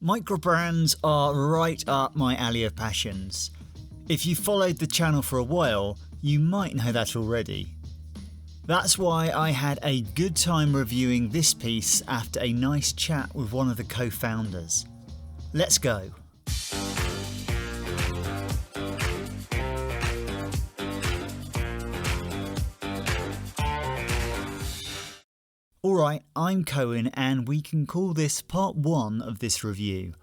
Microbrands are right up my alley of passions. If you followed the channel for a while, you might know that already. That's why I had a good time reviewing this piece after a nice chat with one of the co-founders. Let's go. Alright, I'm Cohan and we can call this part 1 of this review.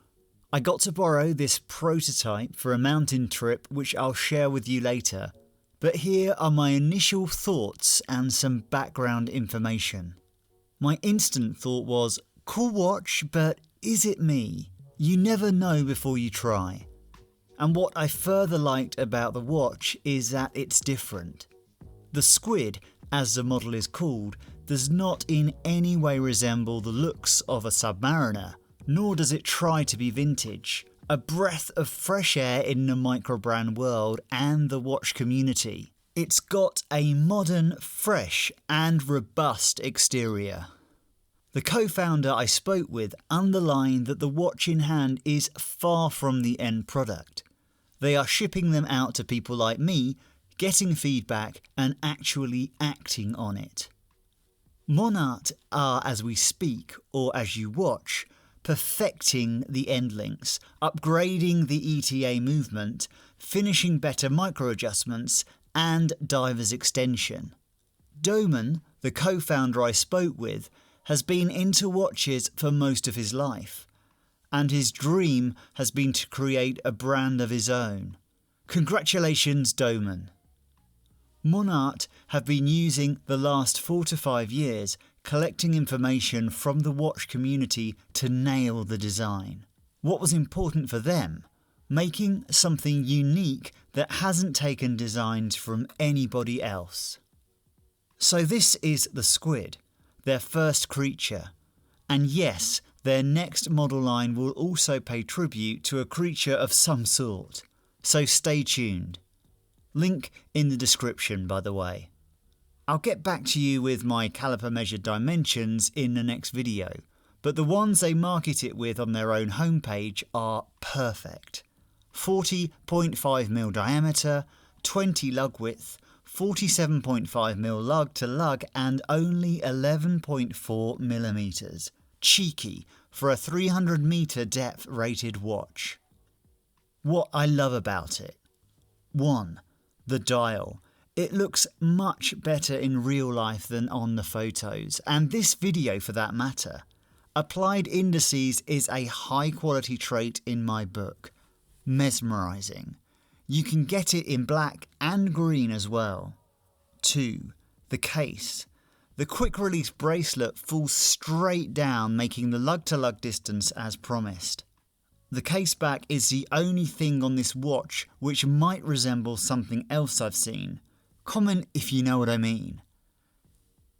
I got to borrow this prototype for a mountain trip which I'll share with you later, but here are my initial thoughts and some background information. My instant thought was, cool watch, but is it me? You never know before you try. And what I further liked about the watch is that it's different. The Squid, as the model is called, does not in any way resemble the looks of a Submariner, nor does it try to be vintage. A breath of fresh air in the microbrand world and the watch community. It's got a modern, fresh and robust exterior. The co-founder I spoke with underlined that the watch in hand is far from the end product. They are shipping them out to people like me, getting feedback and actually acting on it. Monarte are, as we speak, or as you watch, perfecting the end links, upgrading the ETA movement, finishing better micro adjustments, and diver's extension. Doman, the co-founder I spoke with, has been into watches for most of his life, and his dream has been to create a brand of his own. Congratulations, Doman. Monarte have been using the last 4 to 5 years collecting information from the watch community to nail the design. What was important for them? Making something unique that hasn't taken designs from anybody else. So this is the Squid, their first creature. And yes, their next model line will also pay tribute to a creature of some sort. So stay tuned. Link in the description, by the way. I'll get back to you with my caliper measured dimensions in the next video, but the ones they market it with on their own homepage are perfect. 40.5mm diameter, 20 lug width, 47.5mm lug to lug and only 11.4mm. Cheeky for a 300 meter depth rated watch. What I love about it. 1. The dial. It looks much better in real life than on the photos, and this video for that matter. Applied indices is a high quality trait in my book. Mesmerising. You can get it in black and green as well. 2. The case. The quick release bracelet falls straight down, making the lug to lug distance as promised. The case back is the only thing on this watch which might resemble something else I've seen. Comment if you know what I mean.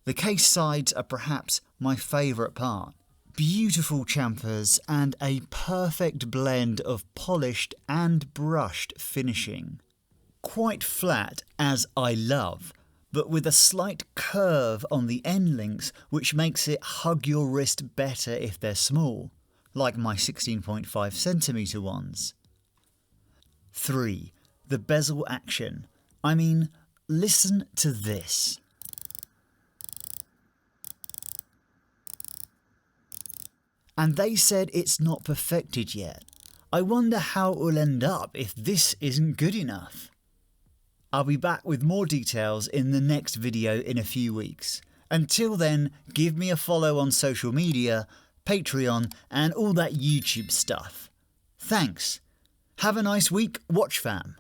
The case sides are perhaps my favourite part. Beautiful chamfers and a perfect blend of polished and brushed finishing. Quite flat, as I love, but with a slight curve on the end links which makes it hug your wrist better if they're small, like my 16.5cm ones. 3. The bezel action. I mean, listen to this. And they said it's not perfected yet. I wonder how it will end up if this isn't good enough. I'll be back with more details in the next video in a few weeks. Until then, give me a follow on social media, Patreon and all that YouTube stuff. Thanks. Have a nice week, Watch Fam.